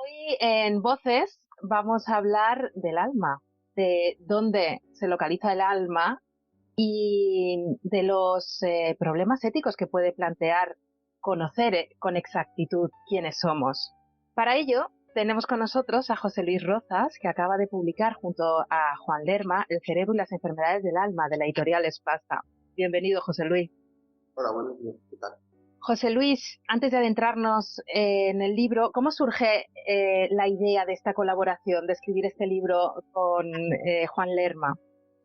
Hoy en Voces vamos a hablar del alma, de dónde se localiza el alma y de los problemas éticos que puede plantear conocer con exactitud quiénes somos. Para ello, tenemos con nosotros a José Luis Rozas, que acaba de publicar junto a Juan Lerma El cerebro y las enfermedades del alma, de la editorial Espasa. Bienvenido, José Luis. Hola, buenos días, ¿qué tal? José Luis, antes de adentrarnos en el libro, ¿cómo surge la idea de esta colaboración, de escribir este libro con Juan Lerma?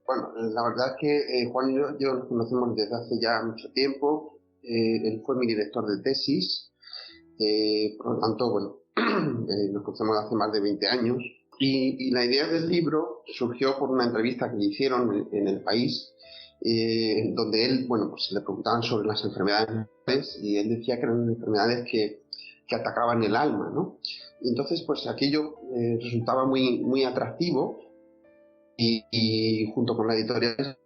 Bueno, la verdad es que Juan y yo nos conocemos desde hace ya mucho tiempo. Él fue mi director de tesis, por lo tanto, bueno, nos conocemos hace más de 20 años. Y la idea del libro surgió por una entrevista que le hicieron en El País, donde él, bueno, pues le preguntaban sobre las enfermedades y él decía que eran enfermedades que atacaban el alma, ¿no? Y entonces, pues aquello resultaba muy atractivo. Y junto con la editorial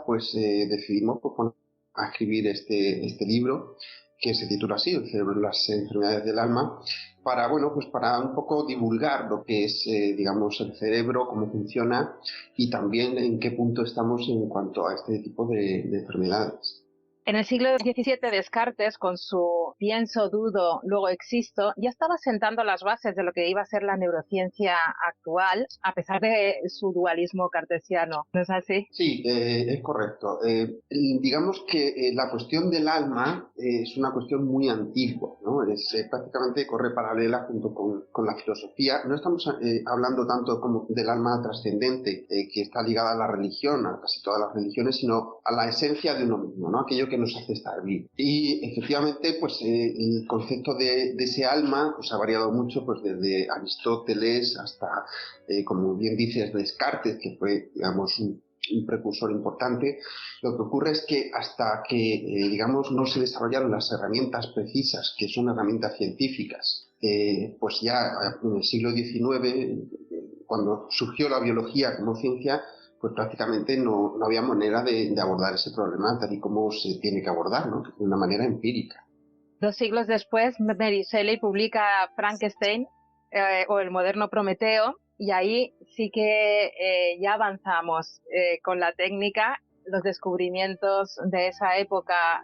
pues decidimos pues, a escribir este libro que se titula así, El cerebro y las enfermedades del alma, para, bueno, pues para un poco divulgar lo que es, digamos, el cerebro, cómo funciona y también en qué punto estamos en cuanto a este tipo de enfermedades. En el siglo XVII, Descartes, con su pienso, dudo, luego existo, ya estaba sentando las bases de lo que iba a ser la neurociencia actual, a pesar de su dualismo cartesiano. ¿No es así? Sí, es correcto. Digamos que la cuestión del alma es una cuestión muy antigua, ¿no? Prácticamente corre paralela junto con la filosofía. No estamos hablando tanto como del alma trascendente, que está ligada a la religión, a casi todas las religiones, sino a la esencia de uno mismo, ¿no? Aquello que nos hace estar vivos. Y efectivamente, pues el concepto de ese alma pues, ha variado mucho, pues desde Aristóteles hasta, como bien dices, Descartes, que fue, digamos, un precursor importante. Lo que ocurre es que hasta que, digamos, no se desarrollaron las herramientas precisas, que son herramientas científicas, pues ya en el siglo XIX, cuando surgió la biología como ciencia, pues prácticamente no había manera de abordar ese problema tal y como se tiene que abordar, ¿no? De una manera empírica. 2 siglos después, Mary Shelley publica Frankenstein o El moderno Prometeo, y ahí sí que ya avanzamos con la técnica. Los descubrimientos de esa época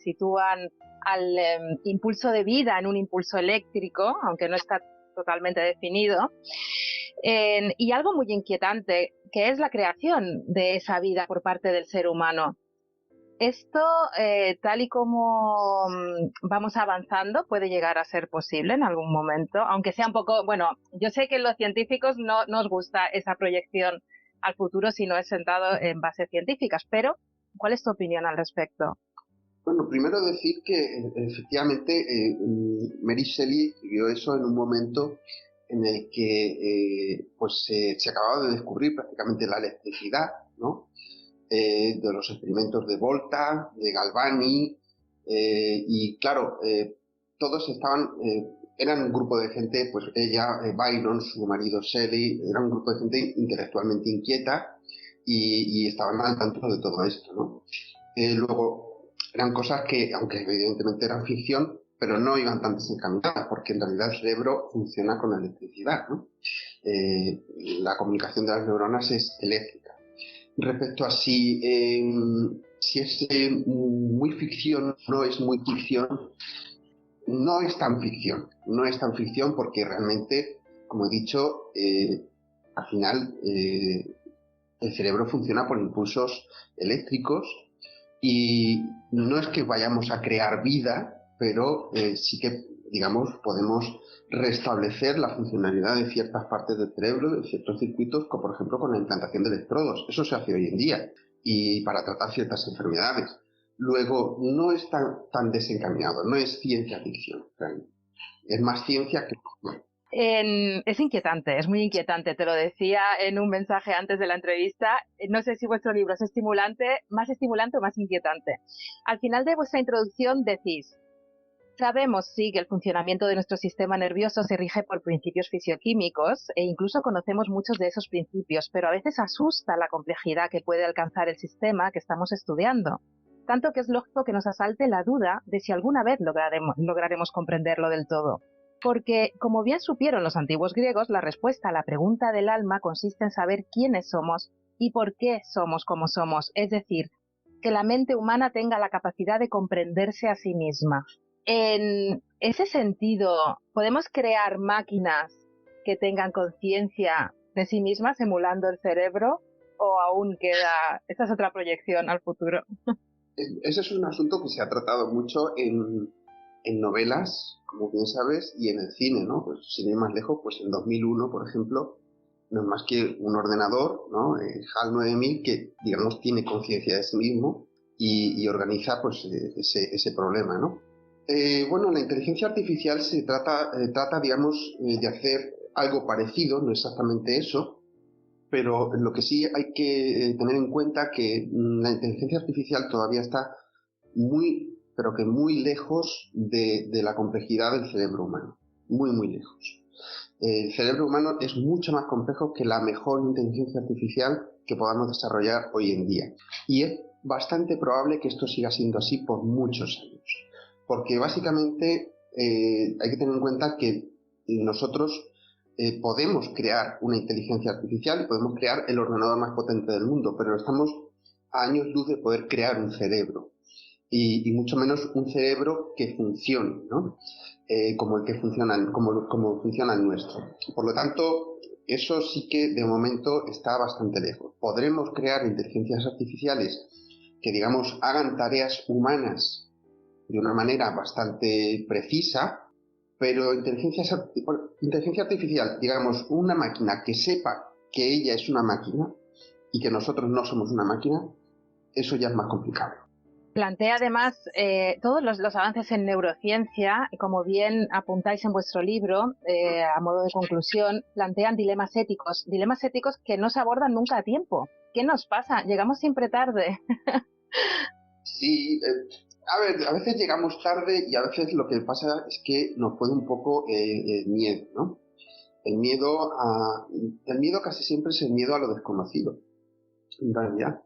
sitúan al impulso de vida en un impulso eléctrico, aunque no está totalmente definido, y algo muy inquietante, que es la creación de esa vida por parte del ser humano. Esto, tal y como vamos avanzando, puede llegar a ser posible en algún momento, aunque sea un poco, bueno, yo sé que los científicos no nos gusta esa proyección al futuro si no es sentado en bases científicas, pero ¿cuál es tu opinión al respecto? Bueno, primero decir que efectivamente Mary Shelley escribió eso en un momento en el que pues se acababa de descubrir prácticamente la electricidad, ¿no? De los experimentos de Volta, de Galvani, y claro, todos eran un grupo de gente, pues ella, Byron, su marido Shelley, era un grupo de gente intelectualmente inquieta y estaban al tanto de todo esto, ¿no? Luego, eran cosas que, aunque evidentemente eran ficción, pero no iban tan desencaminadas, porque en realidad el cerebro funciona con electricidad, ¿no? Eh, la comunicación de las neuronas es eléctrica. Respecto a si es muy ficción, no es muy ficción, no es tan ficción, no es tan ficción porque realmente, como he dicho, al final el cerebro funciona por impulsos eléctricos y no es que vayamos a crear vida, pero sí que, digamos, podemos restablecer la funcionalidad de ciertas partes del cerebro, de ciertos circuitos, como por ejemplo con la implantación de electrodos. Eso se hace hoy en día y para tratar ciertas enfermedades. Luego, no es tan desencaminado, no es ciencia ficción, realmente. Es más ciencia que... Bueno, Es inquietante, es muy inquietante, te lo decía en un mensaje antes de la entrevista. No sé si vuestro libro es estimulante o más inquietante. Al final de vuestra introducción decís: sabemos, sí, que el funcionamiento de nuestro sistema nervioso se rige por principios fisioquímicos e incluso conocemos muchos de esos principios, pero a veces asusta la complejidad que puede alcanzar el sistema que estamos estudiando. Tanto que es lógico que nos asalte la duda de si alguna vez lograremos comprenderlo del todo. Porque, como bien supieron los antiguos griegos, la respuesta a la pregunta del alma consiste en saber quiénes somos y por qué somos como somos, es decir, que la mente humana tenga la capacidad de comprenderse a sí misma. En ese sentido, ¿podemos crear máquinas que tengan conciencia de sí mismas emulando el cerebro? ¿O aún queda, esta es otra proyección al futuro? Ese es un asunto que se ha tratado mucho en novelas, como bien sabes, y en el cine, ¿no? Pues sin ir más lejos, pues en 2001, por ejemplo, no es más que un ordenador, ¿no? El HAL 9000, que, digamos, tiene conciencia de sí mismo y organiza, pues, ese problema, ¿no? Bueno, la inteligencia artificial se trata, digamos, de hacer algo parecido, no exactamente eso, pero lo que sí hay que tener en cuenta que la inteligencia artificial todavía está muy, pero que muy lejos de la complejidad del cerebro humano. Muy, muy lejos. El cerebro humano es mucho más complejo que la mejor inteligencia artificial que podamos desarrollar hoy en día. Y es bastante probable que esto siga siendo así por muchos años. Porque básicamente hay que tener en cuenta que nosotros podemos crear una inteligencia artificial y podemos crear el ordenador más potente del mundo, pero estamos a años luz de poder crear un cerebro y mucho menos un cerebro que funcione, ¿no? Como el que funciona, como funciona el nuestro. Por lo tanto, eso sí que de momento está bastante lejos. Podremos crear inteligencias artificiales que, digamos, hagan tareas humanas de una manera bastante precisa, pero inteligencia artificial, digamos, una máquina que sepa que ella es una máquina y que nosotros no somos una máquina, eso ya es más complicado. Plantea además todos los avances en neurociencia, como bien apuntáis en vuestro libro, a modo de conclusión, plantean dilemas éticos que no se abordan nunca a tiempo. ¿Qué nos pasa? Llegamos siempre tarde. Sí, a ver, a veces llegamos tarde y a veces lo que pasa es que nos puede un poco el miedo, ¿no? El miedo el miedo casi siempre es el miedo a lo desconocido, en realidad.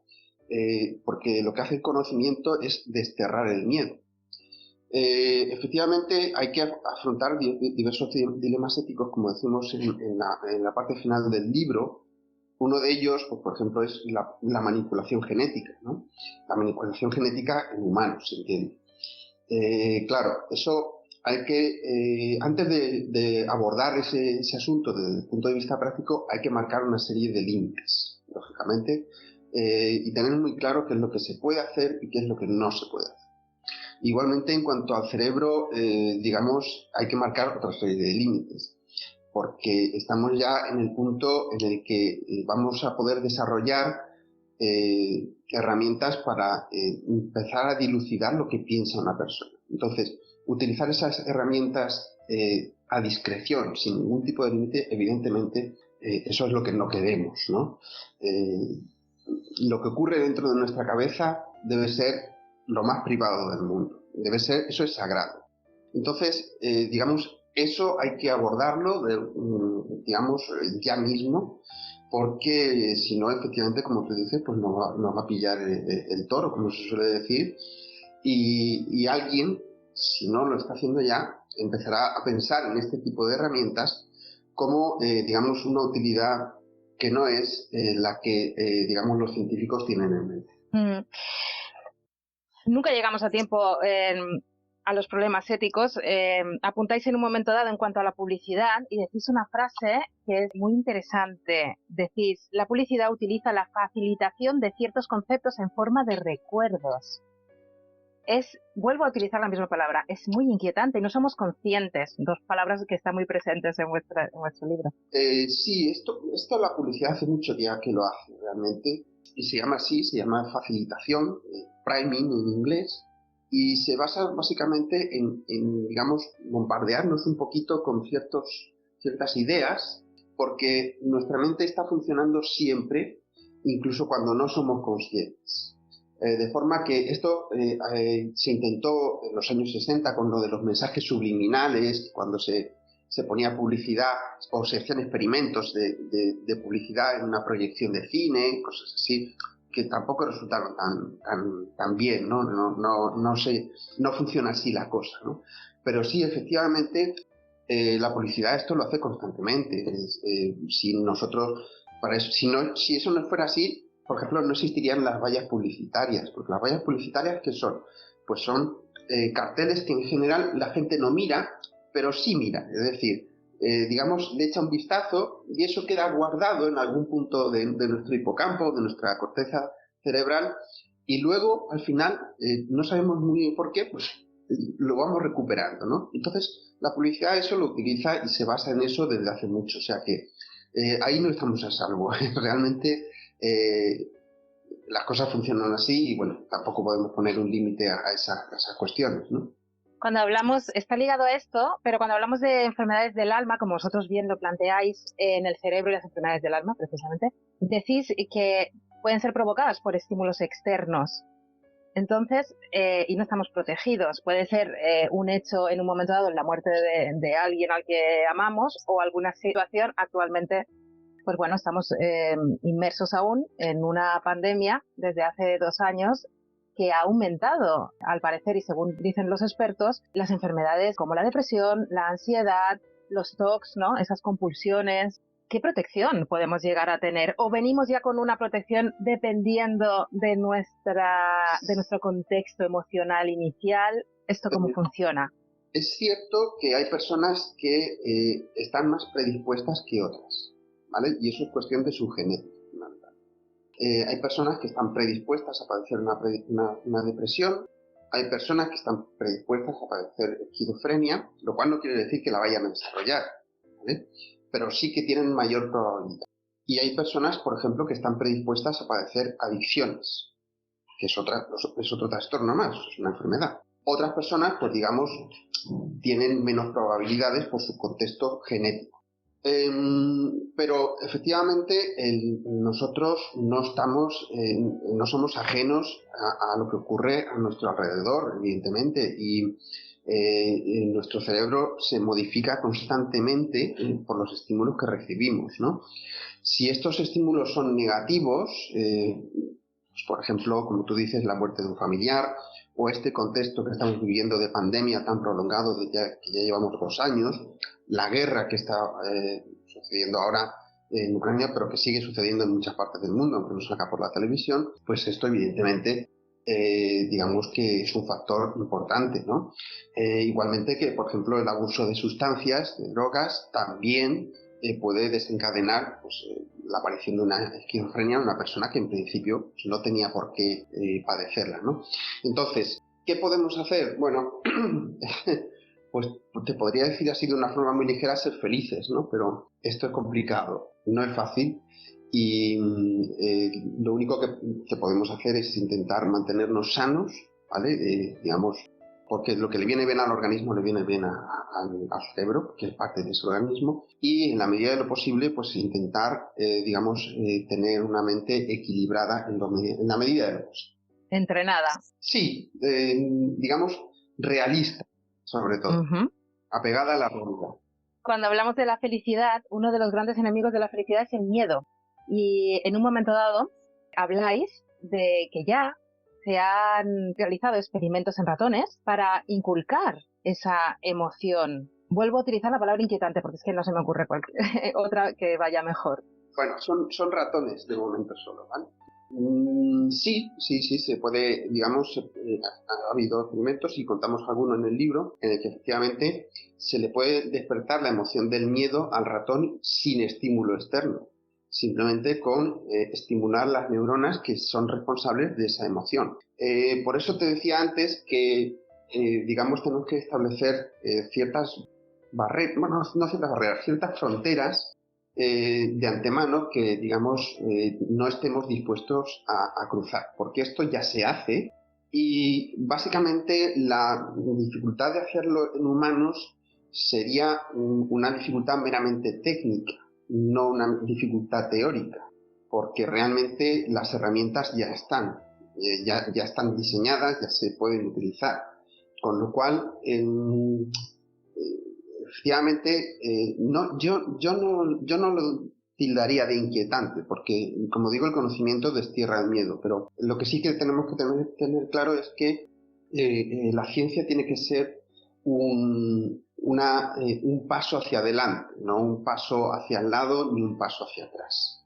Porque lo que hace el conocimiento es desterrar el miedo. Efectivamente, hay que afrontar diversos dilemas éticos, como decimos en la parte final del libro. Uno de ellos, pues, por ejemplo, es la manipulación genética, ¿no? La manipulación genética en humanos, se entiende. Claro, eso hay que, antes de abordar ese asunto desde el punto de vista práctico, hay que marcar una serie de límites, lógicamente, y tener muy claro qué es lo que se puede hacer y qué es lo que no se puede hacer. Igualmente, en cuanto al cerebro, digamos, hay que marcar otra serie de límites, porque estamos ya en el punto en el que vamos a poder desarrollar herramientas para empezar a dilucidar lo que piensa una persona. Entonces, utilizar esas herramientas a discreción, sin ningún tipo de límite, evidentemente, eso es lo que no queremos, ¿no? Lo que ocurre dentro de nuestra cabeza debe ser lo más privado del mundo. Debe ser, eso es sagrado. Entonces, digamos, eso hay que abordarlo, digamos, ya mismo, porque si no, efectivamente, como tú dices, pues nos va a pillar el toro, como se suele decir, y alguien, si no lo está haciendo ya, empezará a pensar en este tipo de herramientas como, digamos, una utilidad que no es la que, digamos, los científicos tienen en mente. Nunca llegamos a tiempo a los problemas éticos. Apuntáis en un momento dado en cuanto a la publicidad y decís una frase que es muy interesante. Decís, la publicidad utiliza la facilitación de ciertos conceptos en forma de recuerdos. Vuelvo a utilizar la misma palabra, es muy inquietante y no somos conscientes, dos palabras que están muy presentes en vuestro libro. Sí, esto la publicidad hace mucho ya que lo hace realmente, y se llama así, se llama facilitación, priming en inglés, y se basa básicamente en, digamos, bombardearnos un poquito con ciertas ideas, porque nuestra mente está funcionando siempre, incluso cuando no somos conscientes. De forma que esto se intentó en los años 60 con lo de los mensajes subliminales, cuando se ponía publicidad o se hacían experimentos de publicidad en una proyección de cine, cosas así, que tampoco resultaron tan bien, ¿no? No funciona así la cosa, ¿no? Pero sí, efectivamente, La publicidad esto lo hace constantemente. Si nosotros, para eso, si eso no fuera así, por ejemplo, no existirían las vallas publicitarias, porque las vallas publicitarias, ¿qué son? Pues son carteles que en general la gente no mira, pero sí mira. Es decir, digamos, le echa un vistazo y eso queda guardado en algún punto de nuestro hipocampo, de nuestra corteza cerebral, y luego, al final, no sabemos muy bien por qué, pues lo vamos recuperando, ¿no? Entonces, la publicidad eso lo utiliza y se basa en eso desde hace mucho, o sea que ahí no estamos a salvo. Realmente las cosas funcionan así y bueno, tampoco podemos poner un límite a esas cuestiones, ¿no? Cuando hablamos, está ligado a esto, pero cuando hablamos de enfermedades del alma, como vosotros bien lo planteáis en el cerebro y las enfermedades del alma, precisamente, decís que pueden ser provocadas por estímulos externos. Entonces, y no estamos protegidos. Puede ser un hecho en un momento dado, la muerte de alguien al que amamos o alguna situación. Actualmente, pues bueno, estamos inmersos aún en una pandemia desde hace 2 años que ha aumentado, al parecer, y según dicen los expertos, las enfermedades como la depresión, la ansiedad, los TOCs, ¿no? Esas compulsiones. ¿Qué protección podemos llegar a tener? ¿O venimos ya con una protección dependiendo de nuestro contexto emocional inicial? ¿Esto cómo funciona? Es cierto que hay personas que están más predispuestas que otras, ¿vale? Y eso es cuestión de su genética. Hay personas que están predispuestas a padecer una depresión, hay personas que están predispuestas a padecer esquizofrenia, lo cual no quiere decir que la vayan a desarrollar, ¿vale? Pero sí que tienen mayor probabilidad. Y hay personas, por ejemplo, que están predispuestas a padecer adicciones, que es otro trastorno más, es una enfermedad. Otras personas, pues digamos, tienen menos probabilidades por su contexto genético. Pero efectivamente nosotros no somos ajenos a lo que ocurre a nuestro alrededor, evidentemente, y nuestro cerebro se modifica constantemente por los estímulos que recibimos, ¿no? Si estos estímulos son negativos, pues por ejemplo, como tú dices, la muerte de un familiar, o este contexto que estamos viviendo de pandemia tan prolongado que ya llevamos 2 años, la guerra que está sucediendo ahora en Ucrania, pero que sigue sucediendo en muchas partes del mundo, aunque no salga por la televisión, pues esto evidentemente digamos que es un factor importante, ¿no? Igualmente que, por ejemplo, el abuso de sustancias, de drogas, también puede desencadenar pues, la aparición de una esquizofrenia en una persona que en principio pues, no tenía por qué padecerla, ¿no? Entonces, ¿qué podemos hacer? Bueno, pues te podría decir así de una forma muy ligera ser felices, ¿no? Pero esto es complicado, no es fácil y lo único que podemos hacer es intentar mantenernos sanos, ¿vale? Digamos, porque lo que le viene bien al organismo le viene bien al cerebro, que es parte de ese organismo, y en la medida de lo posible, pues intentar, digamos, tener una mente equilibrada en la medida de lo posible. Entrenada. Sí, digamos, realista, sobre todo, apegada a la realidad. Cuando hablamos de la felicidad, uno de los grandes enemigos de la felicidad es el miedo. Y en un momento dado habláis de que ya se han realizado experimentos en ratones para inculcar esa emoción. Vuelvo a utilizar la palabra inquietante porque es que no se me ocurre otra que vaya mejor. Bueno, son ratones de momento solo, ¿vale? Sí, se puede, digamos, ha habido experimentos y contamos alguno en el libro en el que efectivamente se le puede despertar la emoción del miedo al ratón sin estímulo externo, simplemente con estimular las neuronas que son responsables de esa emoción. Por eso te decía antes que, digamos, tenemos que establecer ciertas barreras, bueno, no ciertas barreras, ciertas fronteras de antemano que, digamos, no estemos dispuestos a cruzar, porque esto ya se hace y básicamente la dificultad de hacerlo en humanos sería una dificultad meramente técnica, no una dificultad teórica, porque realmente las herramientas ya están, ya están diseñadas, ya se pueden utilizar, con lo cual efectivamente, yo no lo tildaría de inquietante, porque, como digo, el conocimiento destierra el miedo, pero lo que sí que tenemos que tener claro es que la ciencia tiene que ser un paso hacia adelante, no un paso hacia el lado ni un paso hacia atrás.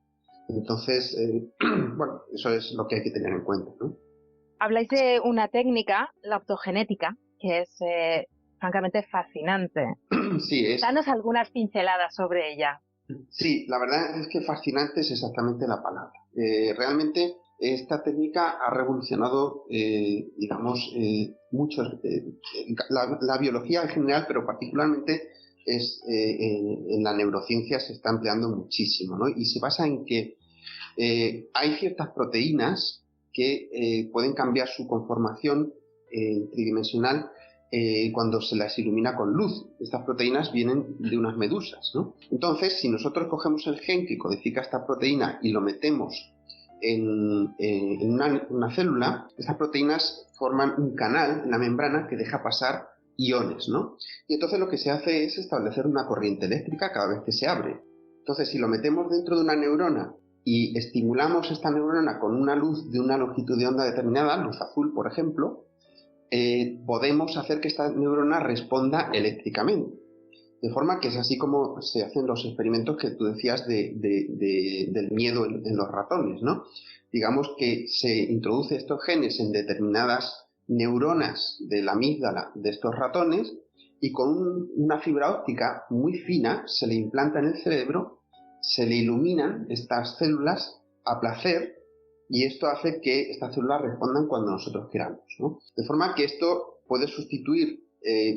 Entonces, bueno, eso es lo que hay que tener en cuenta, ¿no? Habláis de una técnica, la optogenética, que es francamente fascinante. Sí, Danos algunas pinceladas sobre ella. Sí, la verdad es que fascinante es exactamente la palabra. Realmente esta técnica ha revolucionado, digamos, la biología en general, pero particularmente en la neurociencia se está empleando muchísimo, ¿no? Y se basa en que hay ciertas proteínas que pueden cambiar su conformación tridimensional cuando se las ilumina con luz. Estas proteínas vienen de unas medusas, ¿no? Entonces, si nosotros cogemos el gen que codifica esta proteína y lo metemos en una célula, estas proteínas forman un canal en la membrana que deja pasar iones, ¿no? Y entonces lo que se hace es establecer una corriente eléctrica cada vez que se abre. Entonces, si lo metemos dentro de una neurona y estimulamos esta neurona con una luz de una longitud de onda determinada, luz azul, por ejemplo, podemos hacer que esta neurona responda eléctricamente. De forma que es así como se hacen los experimentos que tú decías del miedo en los ratones, ¿no? Digamos que se introduce estos genes en determinadas neuronas de la amígdala de estos ratones y con una fibra óptica muy fina se le implanta en el cerebro, se le iluminan estas células a placer y esto hace que estas células respondan cuando nosotros queramos, ¿no? De forma que esto puede sustituir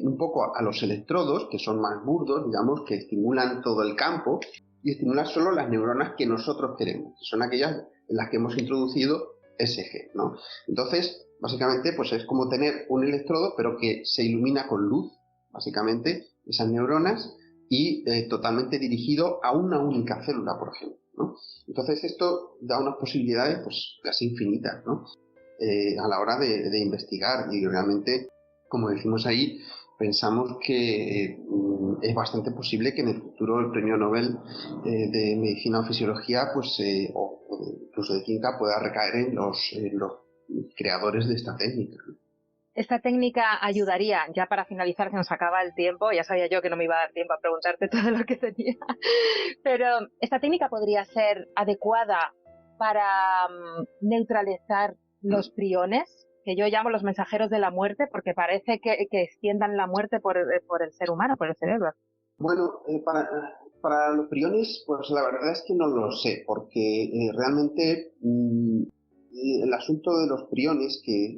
un poco a los electrodos, que son más burdos, digamos, que estimulan todo el campo y estimulan solo las neuronas que nosotros queremos, que son aquellas en las que hemos introducido ese gen, ¿no? Entonces, básicamente, pues es como tener un electrodo, pero que se ilumina con luz, básicamente, esas neuronas, y totalmente dirigido a una única célula, por ejemplo, ¿no? Entonces, esto da unas posibilidades, pues, casi infinitas, ¿no? A la hora de investigar y realmente, como decimos ahí, pensamos que es bastante posible que en el futuro el premio Nobel de Medicina o Fisiología, pues, o incluso de Química, pueda recaer en los creadores de esta técnica. Esta técnica ayudaría, ya para finalizar, que nos acaba el tiempo, ya sabía yo que no me iba a dar tiempo a preguntarte todo lo que tenía, pero esta técnica podría ser adecuada para neutralizar los priones, que yo llamo los mensajeros de la muerte, porque parece que extiendan la muerte por el ser humano, por el cerebro. Bueno, para los priones, pues la verdad es que no lo sé, porque realmente el asunto de los priones, que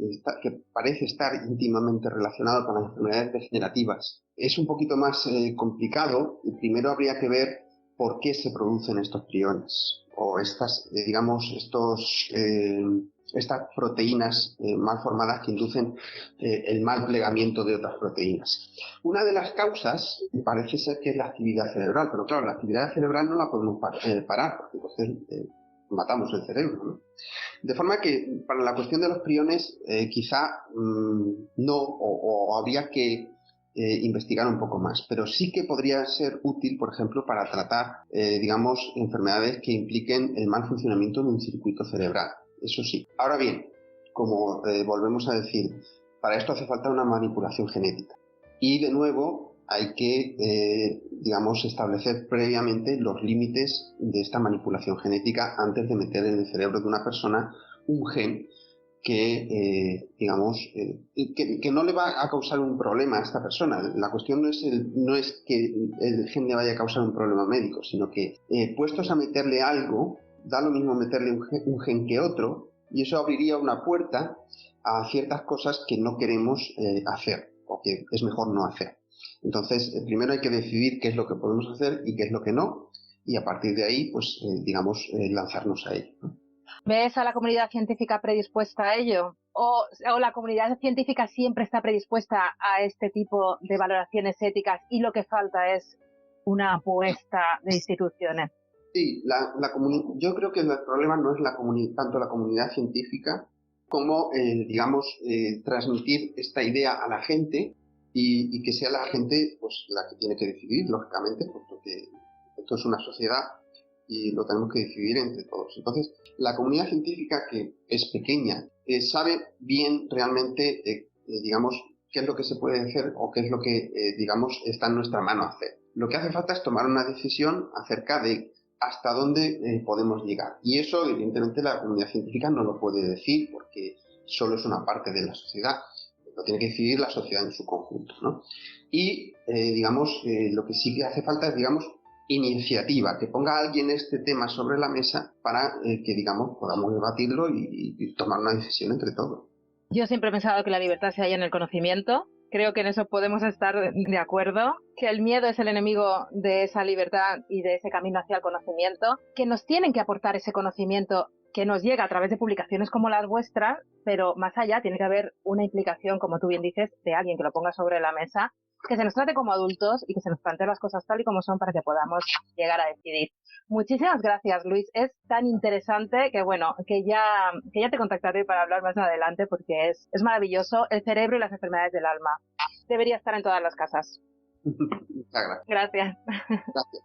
parece estar íntimamente relacionado con las enfermedades degenerativas, es un poquito más complicado y primero habría que ver por qué se producen estos priones o estas, estas proteínas mal formadas que inducen el mal plegamiento de otras proteínas. Una de las causas parece ser que es la actividad cerebral, pero claro, la actividad cerebral no la podemos parar, porque entonces matamos el cerebro, ¿no? De forma que para la cuestión de los priones quizá no, o habría que investigar un poco más, pero sí que podría ser útil, por ejemplo, para tratar, digamos, enfermedades que impliquen el mal funcionamiento de un circuito cerebral. Eso sí. Ahora bien, como volvemos a decir, para esto hace falta una manipulación genética. Y de nuevo hay que, digamos, establecer previamente los límites de esta manipulación genética antes de meter en el cerebro de una persona un gen que, que no le va a causar un problema a esta persona. La cuestión no es que el gen le vaya a causar un problema médico, sino que puestos a meterle algo, da lo mismo meterle un gen que otro, y eso abriría una puerta a ciertas cosas que no queremos hacer o que es mejor no hacer. Entonces, primero hay que decidir qué es lo que podemos hacer y qué es lo que no, y a partir de ahí, pues, lanzarnos a ello, ¿no? ¿Ves a la comunidad científica predispuesta a ello? ¿O la comunidad científica siempre está predispuesta a este tipo de valoraciones éticas y lo que falta es una apuesta de instituciones? Sí, yo creo que el problema no es tanto la comunidad científica como, transmitir esta idea a la gente y que sea la gente pues la que tiene que decidir, lógicamente, porque esto es una sociedad y lo tenemos que decidir entre todos. Entonces, la comunidad científica, que es pequeña, sabe bien realmente, qué es lo que se puede hacer o qué es lo que, digamos, está en nuestra mano hacer. Lo que hace falta es tomar una decisión acerca de hasta dónde podemos llegar. Y eso, evidentemente, la comunidad científica no lo puede decir porque solo es una parte de la sociedad. Lo tiene que decidir la sociedad en su conjunto, ¿no? Y, digamos, lo que sí que hace falta es, digamos, iniciativa, que ponga a alguien este tema sobre la mesa para que, digamos, podamos debatirlo y tomar una decisión entre todos. Yo siempre he pensado que la libertad se halla en el conocimiento. Creo que en eso podemos estar de acuerdo, que el miedo es el enemigo de esa libertad y de ese camino hacia el conocimiento, que nos tienen que aportar ese conocimiento que nos llega a través de publicaciones como las vuestras, pero más allá tiene que haber una implicación, como tú bien dices, de alguien que lo ponga sobre la mesa, que se nos trate como adultos y que se nos planteen las cosas tal y como son para que podamos llegar a decidir. Muchísimas gracias, Luis. Es tan interesante que, bueno, que ya te contactaré para hablar más adelante porque es maravilloso el cerebro y las enfermedades del alma. Debería estar en todas las casas. Muchas gracias. Gracias. Gracias.